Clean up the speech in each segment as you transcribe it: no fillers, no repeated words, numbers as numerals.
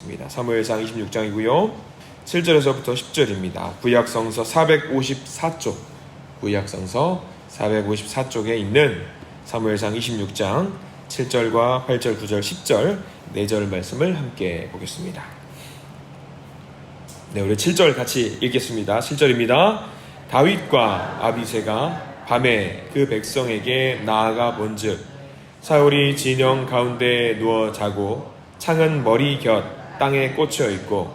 보겠습니다. 사무엘상 26장이고요. 7절에서부터 10절입니다. 구약성서 454쪽, 구약성서 454쪽에 있는 사무엘상 26장 7절과 8절, 9절, 10절 4절 말씀을 함께 보겠습니다. 네, 우리 7절 같이 읽겠습니다. 7절입니다. 다윗과 아비새가 밤에 그 백성에게 나아가 본즉 사울이 진영 가운데 누워 자고 창은 머리 곁 땅에 꽂혀 있고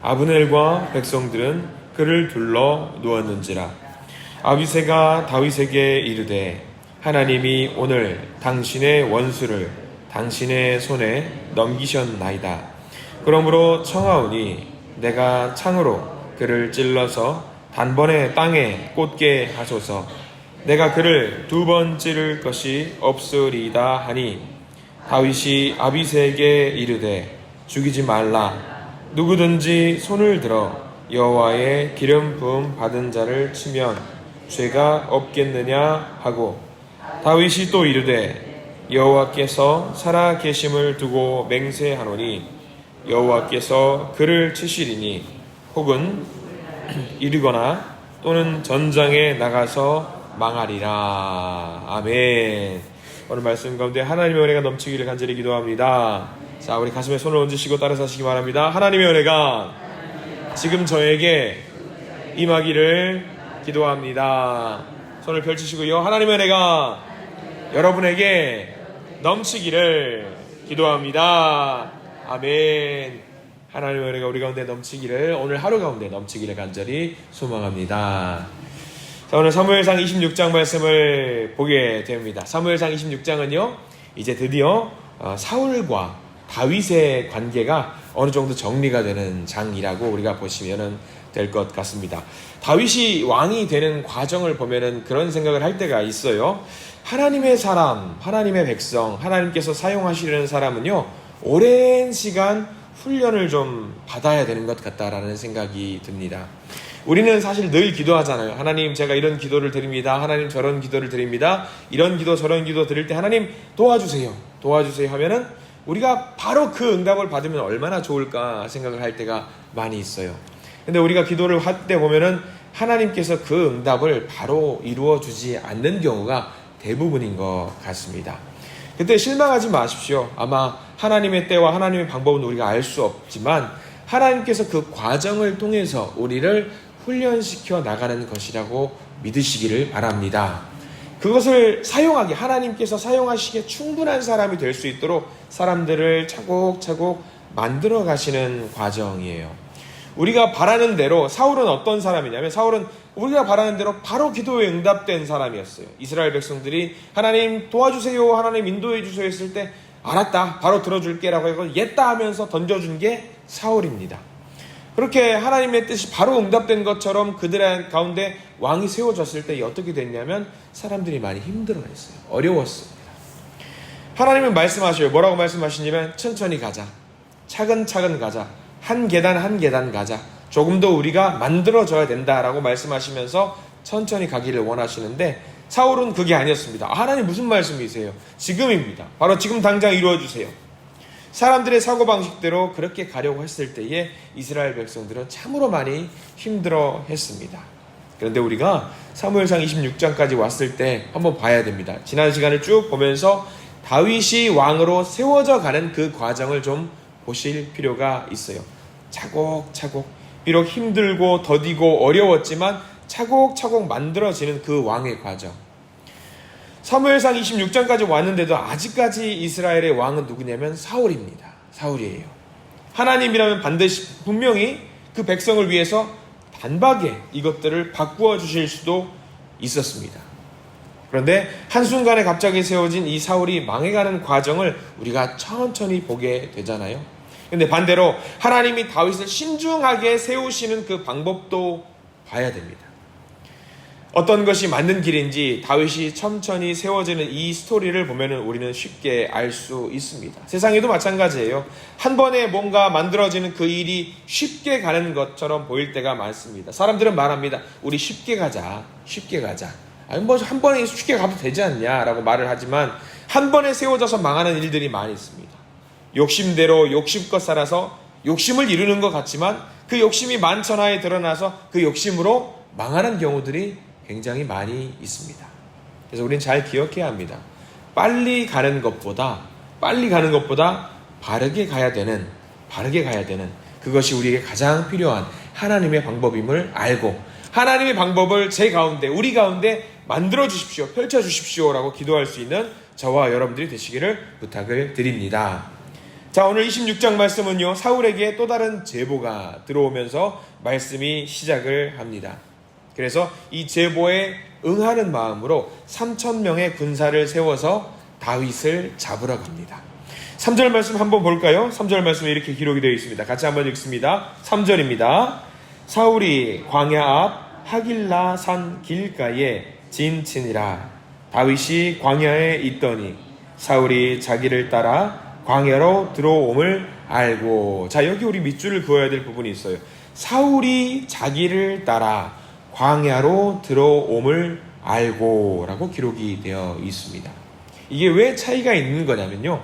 아브넬과 백성들은 그를 둘러 누웠는지라. 아비새가 다윗에게 이르되 하나님이 오늘 당신의 원수를 당신의 손에 넘기셨나이다. 그러므로 청하오니 내가 창으로 그를 찔러서 단번에 땅에 꽂게 하소서. 내가 그를 2번 찌를 것이 없으리이다 하니 다윗이 아비새에게 이르되 죽이지 말라. 누구든지 손을 들어 여호와의 기름 부음 받은 자를 치면 죄가 없겠느냐 하고 다윗이 또 이르되 여호와께서 살아 계심을 두고 맹세하노니 여호와께서 그를 치시리니 혹은 이르거나 또는 전장에 나가서 망하리라. 아멘. 오늘 말씀 가운데 하나님의 은혜가 넘치기를 간절히 기도합니다. 자, 우리 가슴에 손을 얹으시고 따라서 하시기 바랍니다. 하나님의 은혜가 지금 저에게 임하기를 기도합니다. 손을 펼치시고요. 하나님의 은혜가 여러분에게 넘치기를 기도합니다. 아멘. 하나님의 은혜가 우리 가운데 넘치기를, 오늘 하루 가운데 넘치기를 간절히 소망합니다. 자, 오늘 사무엘상 26장 말씀을 보게 됩니다. 사무엘상 26장은요, 이제 드디어 사울과 다윗의 관계가 어느 정도 정리가 되는 장이라고 우리가 보시면 될 것 같습니다. 다윗이 왕이 되는 과정을 보면은 그런 생각을 할 때가 있어요. 하나님의 사람, 하나님의 백성, 하나님께서 사용하시려는 사람은요, 오랜 시간 훈련을 좀 받아야 되는 것 같다라는 생각이 듭니다. 우리는 사실 늘 기도하잖아요. 하나님, 제가 이런 기도를 드립니다. 하나님, 저런 기도를 드립니다. 이런 기도 저런 기도 드릴 때 하나님 도와주세요, 도와주세요 하면은 우리가 바로 그 응답을 받으면 얼마나 좋을까 생각을 할 때가 많이 있어요. 근데 우리가 기도를 할 때 보면은 하나님께서 그 응답을 바로 이루어 주지 않는 경우가 대부분인 것 같습니다. 그때 실망하지 마십시오. 아마 하나님의 때와 하나님의 방법은 우리가 알 수 없지만 하나님께서 그 과정을 통해서 우리를 훈련시켜 나가는 것이라고 믿으시기를 바랍니다. 그것을 사용하게, 하나님께서 사용하시기에 충분한 사람이 될 수 있도록 사람들을 차곡차곡 만들어 가시는 과정이에요. 우리가 바라는 대로, 사울은 어떤 사람이냐면, 사울은 우리가 바라는 대로 바로 기도에 응답된 사람이었어요. 이스라엘 백성들이 하나님 도와주세요, 하나님 인도해 주세요 했을 때 알았다, 바로 들어줄게 라고 해서 옛다 하면서 던져준 게 사울입니다. 그렇게 하나님의 뜻이 바로 응답된 것처럼 그들의 가운데 왕이 세워졌을 때 어떻게 됐냐면 사람들이 많이 힘들어했어요. 어려웠습니다. 하나님은 말씀하셔요. 뭐라고 말씀하시냐면 천천히 가자, 차근차근 가자, 한 계단 한 계단 가자, 조금 더 우리가 만들어져야 된다라고 말씀하시면서 천천히 가기를 원하시는데 사울은 그게 아니었습니다. 하나님 무슨 말씀이세요? 지금입니다. 바로 지금 당장 이루어주세요. 사람들의 사고방식대로 그렇게 가려고 했을 때에 이스라엘 백성들은 참으로 많이 힘들어했습니다. 그런데 우리가 사무엘상 26장까지 왔을 때 한번 봐야 됩니다. 지난 시간을 쭉 보면서 다윗이 왕으로 세워져 가는 그 과정을 좀 보실 필요가 있어요. 차곡차곡, 비록 힘들고 더디고 어려웠지만 차곡차곡 만들어지는 그 왕의 과정. 사무엘상 26장까지 왔는데도 아직까지 이스라엘의 왕은 누구냐면 사울입니다. 사울이에요. 하나님이라면 반드시 분명히 그 백성을 위해서 단박에 이것들을 바꾸어 주실 수도 있었습니다. 그런데 한순간에 갑자기 세워진 이 사울이 망해가는 과정을 우리가 천천히 보게 되잖아요. 근데 반대로 하나님이 다윗을 신중하게 세우시는 그 방법도 봐야 됩니다. 어떤 것이 맞는 길인지 다윗이 천천히 세워지는 이 스토리를 보면 우리는 쉽게 알 수 있습니다. 세상에도 마찬가지예요. 한 번에 뭔가 만들어지는 그 일이 쉽게 가는 것처럼 보일 때가 많습니다. 사람들은 말합니다. 우리 쉽게 가자, 쉽게 가자. 아니 뭐 한 번에 쉽게 가도 되지 않냐라고 말을 하지만 한 번에 세워져서 망하는 일들이 많이 있습니다. 욕심대로 욕심껏 살아서 욕심을 이루는 것 같지만 그 욕심이 만천하에 드러나서 그 욕심으로 망하는 경우들이 굉장히 많이 있습니다. 그래서 우리는 잘 기억해야 합니다. 빨리 가는 것보다 바르게 가야 되는 그것이 우리에게 가장 필요한 하나님의 방법임을 알고 하나님의 방법을 제 가운데 우리 가운데 만들어 주십시오, 펼쳐 주십시오라고 기도할 수 있는 저와 여러분들이 되시기를 부탁을 드립니다. 자, 오늘 26장 말씀은요, 사울에게 또 다른 제보가 들어오면서 말씀이 시작을 합니다. 그래서 이 제보에 응하는 마음으로 3,000명의 군사를 세워서 다윗을 잡으러 갑니다. 3절 말씀 한번 볼까요? 3절 말씀에 이렇게 기록이 되어 있습니다. 같이 한번 읽습니다. 3절입니다. 사울이 광야 앞 하길라 산 길가에 진치니라. 다윗이 광야에 있더니 사울이 자기를 따라 광야로 들어옴을 알고. 자, 여기 우리 밑줄을 그어야 될 부분이 있어요. 사울이 자기를 따라 광야로 들어옴을 알고 라고 기록이 되어 있습니다. 이게 왜 차이가 있는 거냐면요,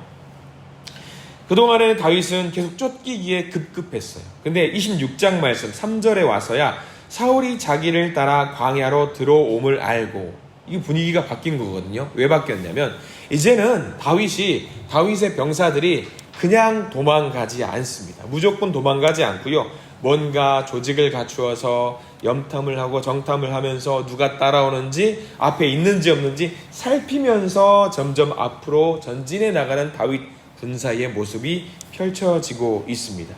그동안에는 다윗은 계속 쫓기기에 급급했어요. 근데 26장 말씀 3절에 와서야 사울이 자기를 따라 광야로 들어옴을 알고, 이 분위기가 바뀐 거거든요. 왜 바뀌었냐면 이제는 다윗의 병사들이 그냥 도망가지 않습니다. 무조건 도망가지 않고요, 뭔가 조직을 갖추어서 염탐을 하고 정탐을 하면서 누가 따라오는지 앞에 있는지 없는지 살피면서 점점 앞으로 전진해 나가는 다윗 군사의 모습이 펼쳐지고 있습니다.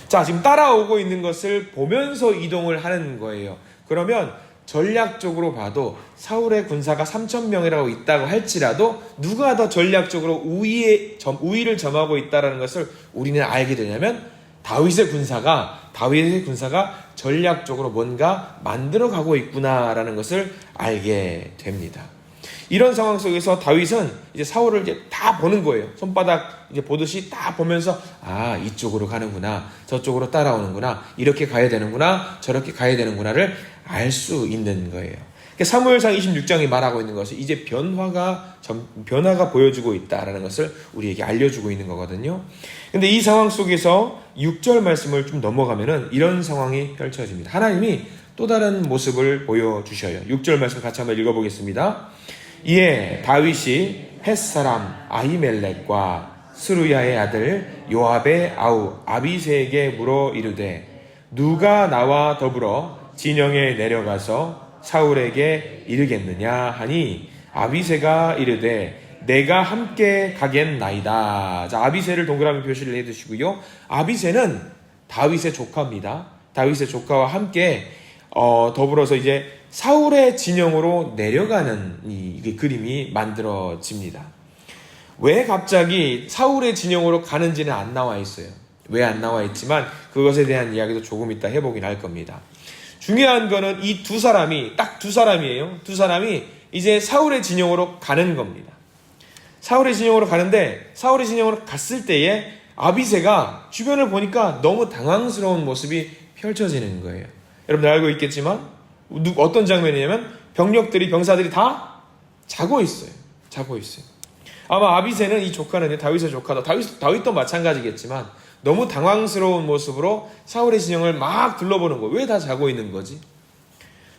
자, 지금 따라오고 있는 것을 보면서 이동을 하는 거예요. 그러면 전략적으로 봐도 사울의 군사가 3,000명이라고 있다고 할지라도 누가 더 전략적으로 우위를 점하고 있다는 것을 우리는 알게 되냐면 다윗의 군사가 전략적으로 뭔가 만들어가고 있구나라는 것을 알게 됩니다. 이런 상황 속에서 다윗은 이제 사울을 이제 다 보는 거예요. 손바닥 이제 보듯이 다 보면서, 아, 이쪽으로 가는구나, 저쪽으로 따라오는구나, 이렇게 가야 되는구나, 저렇게 가야 되는구나를 알 수 있는 거예요. 사무엘상 26장이 말하고 있는 것은 이제 변화가 보여주고 있다라는 것을 우리에게 알려주고 있는 거거든요. 근데 이 상황 속에서 6절 말씀을 좀 넘어가면은 이런 상황이 펼쳐집니다. 하나님이 또 다른 모습을 보여주셔요. 6절 말씀 같이 한번 읽어보겠습니다. 이에 다윗이 햇사람 아히멜렉과 스루야의 아들 요압의 아우 아비새에게 물어 이르되, 누가 나와 더불어 진영에 내려가서 사울에게 이르겠느냐 하니, 아비새가 이르되 내가 함께 가겠나이다. 자, 아비새를 동그라미 표시를 해두시고요, 아비새는 다윗의 조카입니다. 다윗의 조카와 함께 더불어서 이제 사울의 진영으로 내려가는 이 그림이 만들어집니다. 왜 갑자기 사울의 진영으로 가는지는 안 나와 있어요. 왜 안 나와 있지만 그것에 대한 이야기도 조금 이따 해보긴 할 겁니다. 중요한 거는 이 딱 두 사람이에요. 두 사람이 이제 사울의 진영으로 가는 겁니다. 사울의 진영으로 가는데, 사울의 진영으로 갔을 때에 아비새가 주변을 보니까 너무 당황스러운 모습이 펼쳐지는 거예요. 여러분들 알고 있겠지만 어떤 장면이냐면 병사들이 다 자고 있어요. 아마 아비새는, 이 조카는 다윗의 조카도, 다윗도 마찬가지겠지만 너무 당황스러운 모습으로 사울의 진영을 막 둘러보는 거예요. 왜 다 자고 있는 거지?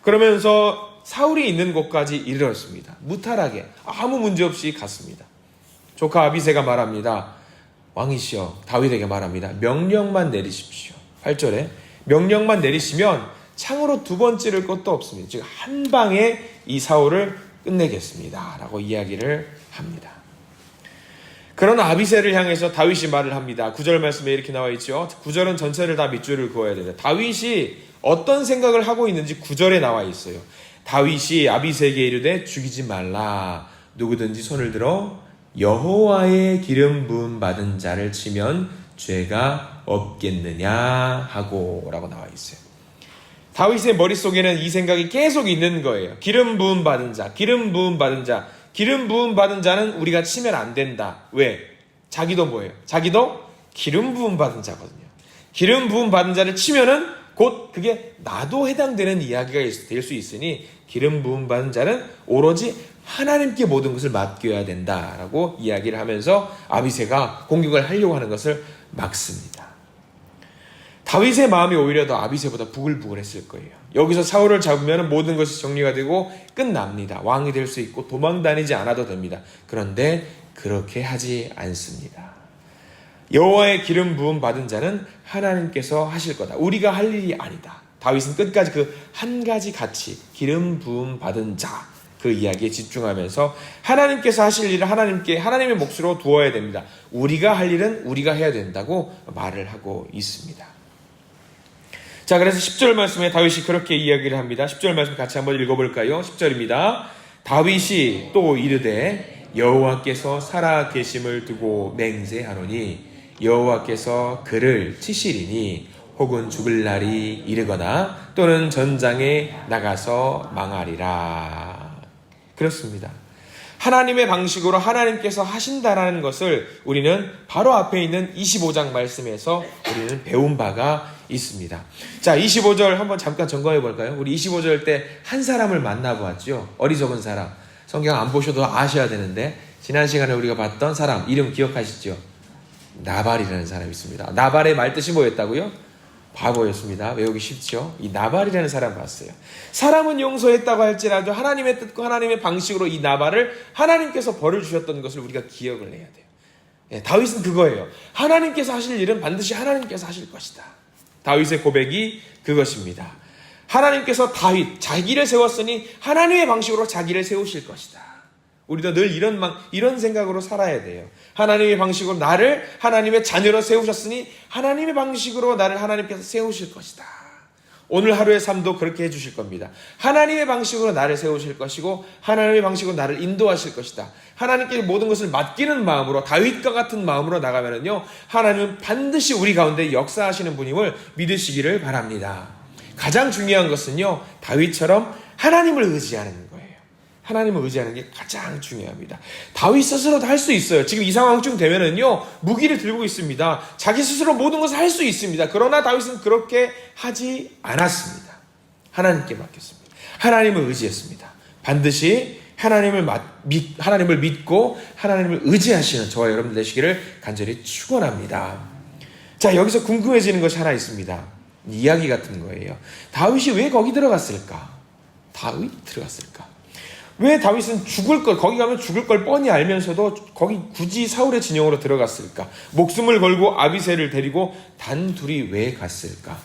그러면서 사울이 있는 곳까지 이르렀습니다. 무탈하게 아무 문제 없이 갔습니다. 조카 아비새가 말합니다. 왕이시여, 다윗에게 말합니다. 명령만 내리십시오. 8절에 명령만 내리시면 창으로 두 번 찌를 것도 없습니다. 즉 한 방에 이 사울을 끝내겠습니다 라고 이야기를 합니다. 그런 아비새를 향해서 다윗이 말을 합니다. 9절 말씀에 이렇게 나와 있죠. 9절은 전체를 다 밑줄을 그어야 됩니다. 다윗이 어떤 생각을 하고 있는지 9절에 나와 있어요. 다윗이 아비새에게 이르되 죽이지 말라. 누구든지 손을 들어 여호와의 기름 부음 받은 자를 치면 죄가 없겠느냐 하고 라고 나와 있어요. 다윗의 머릿속에는 이 생각이 계속 있는 거예요. 기름 부음 받은 자. 기름 부음 받은 자는 우리가 치면 안 된다. 왜? 자기도 뭐예요? 자기도 기름 부음 받은 자거든요. 기름 부음 받은 자를 치면은 곧 그게 나도 해당되는 이야기가 될 수 있으니 기름 부음 받은 자는 오로지 하나님께 모든 것을 맡겨야 된다라고 이야기를 하면서 아비새가 공격을 하려고 하는 것을 막습니다. 다윗의 마음이 오히려 더 아비새보다 부글부글했을 거예요. 여기서 사울을 잡으면 모든 것이 정리가 되고 끝납니다. 왕이 될 수 있고 도망 다니지 않아도 됩니다. 그런데 그렇게 하지 않습니다. 여호와의 기름 부음 받은 자는 하나님께서 하실 거다. 우리가 할 일이 아니다. 다윗은 끝까지 그 한 가지 가치, 기름 부음 받은 자, 그 이야기에 집중하면서 하나님께서 하실 일을 하나님의 몫으로 두어야 됩니다. 우리가 할 일은 우리가 해야 된다고 말을 하고 있습니다. 자, 그래서 10절 말씀에 다윗이 그렇게 이야기를 합니다. 10절 말씀 같이 한번 읽어볼까요? 10절입니다. 다윗이 또 이르되 여호와께서 살아 계심을 두고 맹세하노니 여호와께서 그를 치시리니 혹은 죽을 날이 이르거나 또는 전장에 나가서 망하리라. 그렇습니다. 하나님의 방식으로 하나님께서 하신다라는 것을 우리는 바로 앞에 있는 25장 말씀에서 우리는 배운 바가 있습니다. 자, 25절 한번 잠깐 점검해 볼까요? 우리 25절 때 한 사람을 만나보았죠. 어리석은 사람. 성경 안 보셔도 아셔야 되는데 지난 시간에 우리가 봤던 사람 이름 기억하시죠? 나발이라는 사람이 있습니다. 나발의 말뜻이 뭐였다고요? 바보였습니다. 외우기 쉽죠? 이 나발이라는 사람 봤어요. 사람은 용서했다고 할지라도 하나님의 뜻과 하나님의 방식으로 이 나발을 하나님께서 벌을 주셨던 것을 우리가 기억을 해야 돼요. 예, 다윗은 그거예요. 하나님께서 하실 일은 반드시 하나님께서 하실 것이다. 다윗의 고백이 그것입니다. 하나님께서 다윗, 자기를 세웠으니 하나님의 방식으로 자기를 세우실 것이다. 우리도 늘 이런 생각으로 살아야 돼요. 하나님의 방식으로 나를 하나님의 자녀로 세우셨으니 하나님의 방식으로 나를 하나님께서 세우실 것이다. 오늘 하루의 삶도 그렇게 해주실 겁니다. 하나님의 방식으로 나를 세우실 것이고 하나님의 방식으로 나를 인도하실 것이다. 하나님께 모든 것을 맡기는 마음으로 다윗과 같은 마음으로 나가면요, 하나님은 반드시 우리 가운데 역사하시는 분임을 믿으시기를 바랍니다. 가장 중요한 것은요, 다윗처럼 하나님을 의지하는 거예요. 하나님을 의지하는 게 가장 중요합니다. 다윗 스스로도 할 수 있어요. 지금 이 상황쯤 되면은요, 무기를 들고 있습니다. 자기 스스로 모든 것을 할 수 있습니다. 그러나 다윗은 그렇게 하지 않았습니다. 하나님께 맡겼습니다. 하나님을 의지했습니다. 반드시 하나님을 믿고 하나님을 의지하시는 저와 여러분들 되시기를 간절히 축원합니다. 자, 여기서 궁금해지는 것이 하나 있습니다. 이야기 같은 거예요. 다윗이 왜 거기 들어갔을까? 왜 다윗은 거기 가면 죽을 걸 뻔히 알면서도 거기 굳이 사울의 진영으로 들어갔을까? 목숨을 걸고 아비새를 데리고 단둘이 왜 갔을까?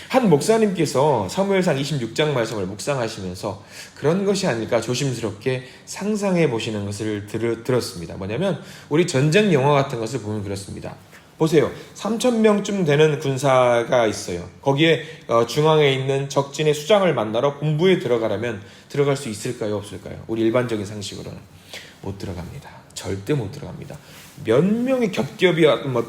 한 목사님께서 사무엘상 26장 말씀을 묵상하시면서 그런 것이 아닐까 조심스럽게 상상해 보시는 것을 들었습니다. 뭐냐면 우리 전쟁 영화 같은 것을 보면 그렇습니다. 보세요. 3,000명쯤 되는 군사가 있어요. 거기에 중앙에 있는 적진의 수장을 만나러 본부에 들어가려면 들어갈 수 있을까요? 없을까요? 우리 일반적인 상식으로는 못 들어갑니다. 절대 못 들어갑니다. 몇 명의 겹겹이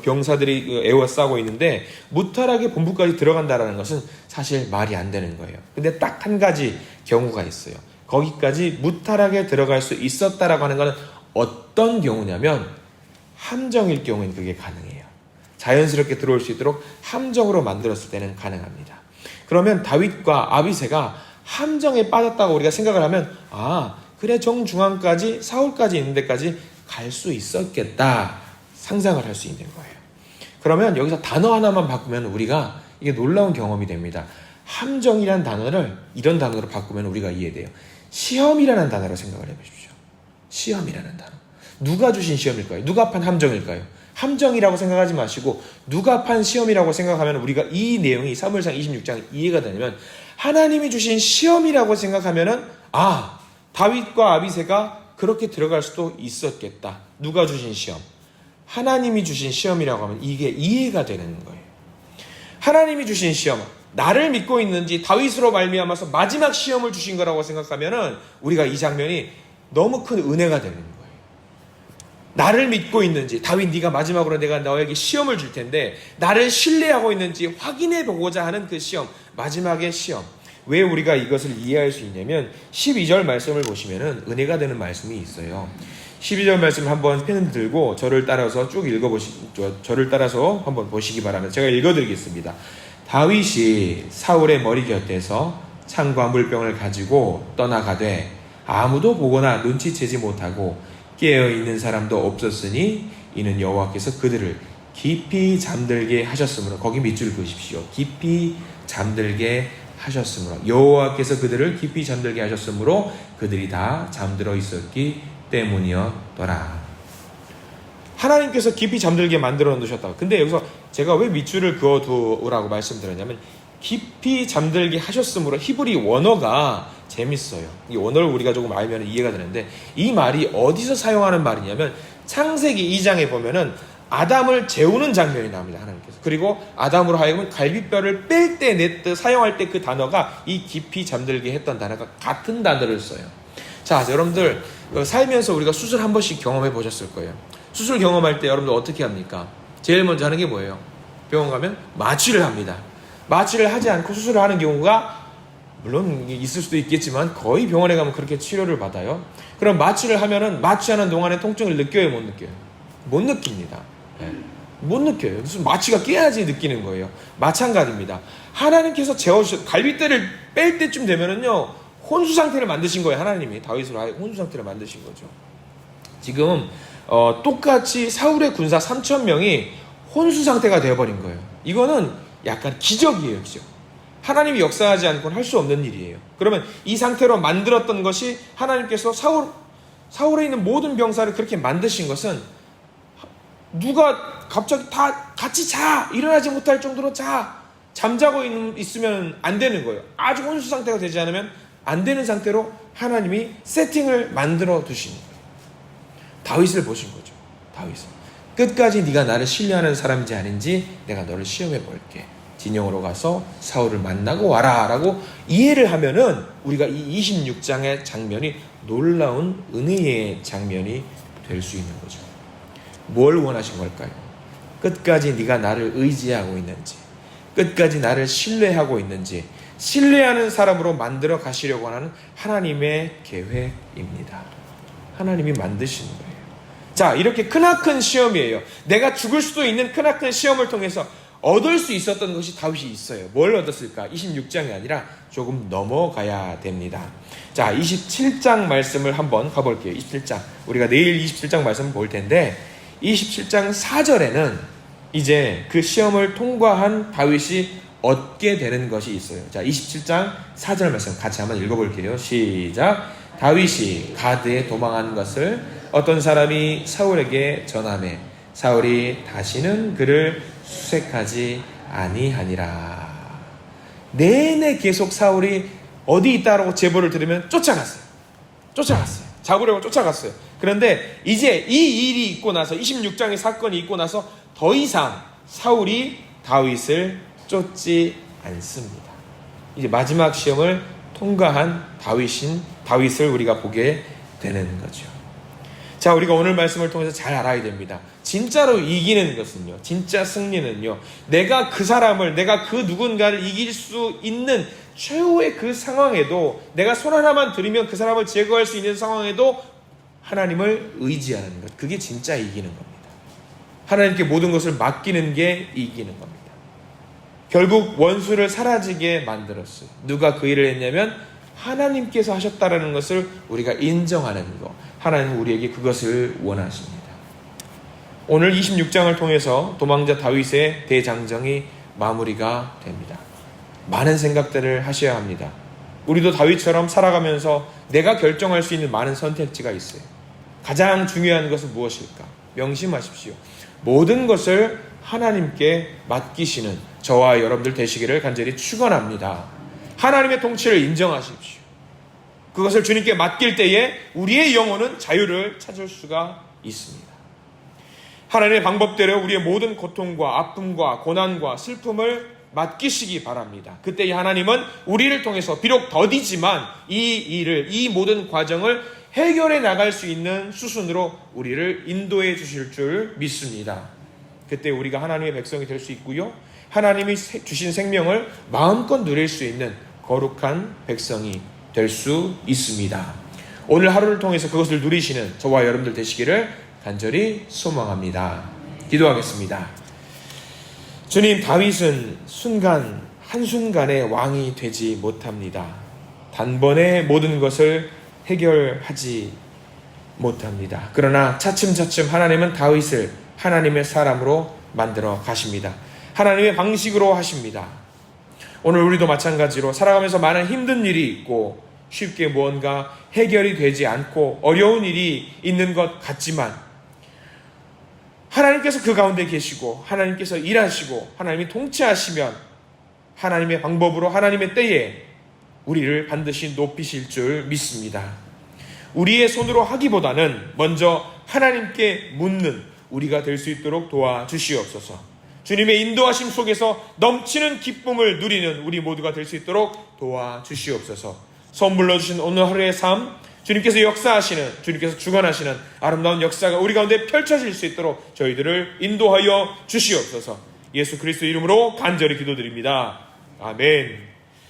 병사들이 에워싸고 있는데 무탈하게 본부까지 들어간다는 것은 사실 말이 안 되는 거예요. 근데 딱 한 가지 경우가 있어요. 거기까지 무탈하게 들어갈 수 있었다라고 하는 것은 어떤 경우냐면 함정일 경우에는 그게 가능해요. 자연스럽게 들어올 수 있도록 함정으로 만들었을 때는 가능합니다. 그러면 다윗과 아비새가 함정에 빠졌다고 우리가 생각을 하면 그래 정중앙까지 사울까지 있는 데까지 갈 수 있었겠다 상상을 할 수 있는 거예요. 그러면 여기서 단어 하나만 바꾸면 우리가 이게 놀라운 경험이 됩니다. 함정이라는 단어를 이런 단어로 바꾸면 우리가 이해돼요. 시험이라는 단어로 생각을 해보십시오. 시험이라는 단어. 누가 주신 시험일까요? 누가 판 함정일까요? 함정이라고 생각하지 마시고 누가 판 시험이라고 생각하면 우리가 이 내용이 사무엘상 26장 이해가 되냐면 하나님이 주신 시험이라고 생각하면은 다윗과 아비새가 그렇게 들어갈 수도 있었겠다. 누가 주신 시험? 하나님이 주신 시험이라고 하면 이게 이해가 되는 거예요. 하나님이 주신 시험, 나를 믿고 있는지 다윗으로 말미암아서 마지막 시험을 주신 거라고 생각하면은 우리가 이 장면이 너무 큰 은혜가 되는 거예요. 나를 믿고 있는지, 다윗 네가 마지막으로 내가 너에게 시험을 줄 텐데 나를 신뢰하고 있는지 확인해 보고자 하는 그 시험, 마지막의 시험. 왜 우리가 이것을 이해할 수 있냐면 12절 말씀을 보시면은 은혜가 되는 말씀이 있어요. 12절 말씀 한번 펜을 들고 저를 따라서 쭉 읽어보시죠. 저를 따라서 한번 보시기 바랍니다. 제가 읽어드리겠습니다. 다윗이 사울의 머리 곁에서 창과 물병을 가지고 떠나가되 아무도 보거나 눈치채지 못하고 깨어있는 사람도 없었으니 이는 여호와께서 그들을 깊이 잠들게 하셨으므로, 거기 밑줄 그으십시오. 깊이 잠들게 하셨으므로, 여호와께서 그들을 깊이 잠들게 하셨으므로 그들이 다 잠들어 있었기 때문이었더라. 하나님께서 깊이 잠들게 만들어 놓으셨다. 근데 여기서 제가 왜 밑줄을 그어두라고 말씀드렸냐면, 깊이 잠들게 하셨으므로, 히브리 원어가 재밌어요. 이 원어를 우리가 조금 알면 이해가 되는데, 이 말이 어디서 사용하는 말이냐면 창세기 2장에 보면은 아담을 재우는 장면이 나옵니다. 하나님께서. 그리고 아담으로 하여금 갈비뼈를 뺄 때 사용할 때 그 단어가, 이 깊이 잠들게 했던 단어가 같은 단어를 써요. 자, 여러분들 살면서 우리가 수술 한 번씩 경험해 보셨을 거예요. 수술 경험할 때 여러분들 어떻게 합니까? 제일 먼저 하는 게 뭐예요? 병원 가면 마취를 합니다. 마취를 하지 않고 수술을 하는 경우가 물론 있을 수도 있겠지만 거의 병원에 가면 그렇게 치료를 받아요. 그럼 마취를 하면은 마취하는 동안에 통증을 느껴요, 못 느껴요? 못 느낍니다. 네. 못 느껴요. 무슨 마취가 깨야지 느끼는 거예요. 마찬가지입니다. 하나님께서 재워주셔, 갈비뼈를 뺄 때쯤 되면은요, 혼수 상태를 만드신 거예요. 하나님이 다윗으로 혼수 상태를 만드신 거죠. 지금 똑같이 사울의 군사 3,000명이 혼수 상태가 되어버린 거예요. 이거는 약간 기적이에요, 기적. 하나님이 역사하지 않고는 할 수 없는 일이에요. 그러면 이 상태로 만들었던 것이, 하나님께서 사울에 있는 모든 병사를 그렇게 만드신 것은, 누가 갑자기 다 같이 자! 일어나지 못할 정도로 잠자고 있으면 안 되는 거예요. 아주 혼수 상태가 되지 않으면 안 되는 상태로 하나님이 세팅을 만들어 두시는 거예요. 다윗을 보신 거죠. 다윗을. 끝까지 네가 나를 신뢰하는 사람인지 아닌지 내가 너를 시험해 볼게. 진영으로 가서 사울을 만나고 와라 라고 이해를 하면은, 우리가 이 26장의 장면이 놀라운 은혜의 장면이 될 수 있는 거죠. 뭘 원하신 걸까요? 끝까지 네가 나를 의지하고 있는지, 끝까지 나를 신뢰하고 있는지, 신뢰하는 사람으로 만들어 가시려고 하는 하나님의 계획입니다. 하나님이 만드시는 거예요. 자, 이렇게 크나큰 시험이에요. 내가 죽을 수도 있는 크나큰 시험을 통해서 얻을 수 있었던 것이 다윗이 있어요. 뭘 얻었을까? 26장이 아니라 조금 넘어가야 됩니다. 자, 27장 말씀을 한번 가볼게요. 27장. 우리가 내일 27장 말씀을 볼 텐데, 27장 4절에는 이제 그 시험을 통과한 다윗이 얻게 되는 것이 있어요. 자, 27장 4절 말씀 같이 한번 읽어볼게요. 시작. 다윗이 가드에 도망한 것을 어떤 사람이 사울에게 전하매 사울이 다시는 그를 수색하지 아니하니라. 내내 계속 사울이 어디 있다라고 제보를 들으면 쫓아갔어요. 잡으려고 쫓아갔어요. 그런데 이제 이 일이 있고 나서, 26장의 사건이 있고 나서 더 이상 사울이 다윗을 쫓지 않습니다. 이제 마지막 시험을 통과한 다윗을 우리가 보게 되는 거죠. 자, 우리가 오늘 말씀을 통해서 잘 알아야 됩니다. 진짜로 이기는 것은요, 진짜 승리는요, 내가 그 누군가를 이길 수 있는 최후의 그 상황에도, 내가 손 하나만 들이면 그 사람을 제거할 수 있는 상황에도 하나님을 의지하는 것, 그게 진짜 이기는 겁니다. 하나님께 모든 것을 맡기는 게 이기는 겁니다. 결국 원수를 사라지게 만들었어요. 누가 그 일을 했냐면 하나님께서 하셨다라는 것을 우리가 인정하는 것, 하나님은 우리에게 그것을 원하십니다. 오늘 26장을 통해서 도망자 다윗의 대장정이 마무리가 됩니다. 많은 생각들을 하셔야 합니다. 우리도 다윗처럼 살아가면서 내가 결정할 수 있는 많은 선택지가 있어요. 가장 중요한 것은 무엇일까? 명심하십시오. 모든 것을 하나님께 맡기시는 저와 여러분들 되시기를 간절히 축원합니다. 하나님의 통치를 인정하십시오. 그것을 주님께 맡길 때에 우리의 영혼은 자유를 찾을 수가 있습니다. 하나님의 방법대로 우리의 모든 고통과 아픔과 고난과 슬픔을 맡기시기 바랍니다. 그때 하나님은 우리를 통해서 비록 더디지만 이 모든 과정을 해결해 나갈 수 있는 수순으로 우리를 인도해 주실 줄 믿습니다. 그때 우리가 하나님의 백성이 될 수 있고요, 하나님이 주신 생명을 마음껏 누릴 수 있는 거룩한 백성이 될 수 있습니다. 오늘 하루를 통해서 그것을 누리시는 저와 여러분들 되시기를 간절히 소망합니다. 기도하겠습니다. 주님, 다윗은 한순간에 왕이 되지 못합니다. 단번에 모든 것을 해결하지 못합니다. 그러나 차츰차츰 하나님은 다윗을 하나님의 사람으로 만들어 가십니다. 하나님의 방식으로 하십니다. 오늘 우리도 마찬가지로 살아가면서 많은 힘든 일이 있고 쉽게 무언가 해결이 되지 않고 어려운 일이 있는 것 같지만 하나님께서 그 가운데 계시고 하나님께서 일하시고 하나님이 통치하시면 하나님의 방법으로 하나님의 때에 우리를 반드시 높이실 줄 믿습니다. 우리의 손으로 하기보다는 먼저 하나님께 묻는 우리가 될 수 있도록 도와주시옵소서. 주님의 인도하심 속에서 넘치는 기쁨을 누리는 우리 모두가 될 수 있도록 도와주시옵소서. 선물로 주신 오늘 하루의 삶, 주님께서 역사하시는, 주님께서 주관하시는 아름다운 역사가 우리 가운데 펼쳐질 수 있도록 저희들을 인도하여 주시옵소서. 예수 그리스도 이름으로 간절히 기도드립니다. 아멘.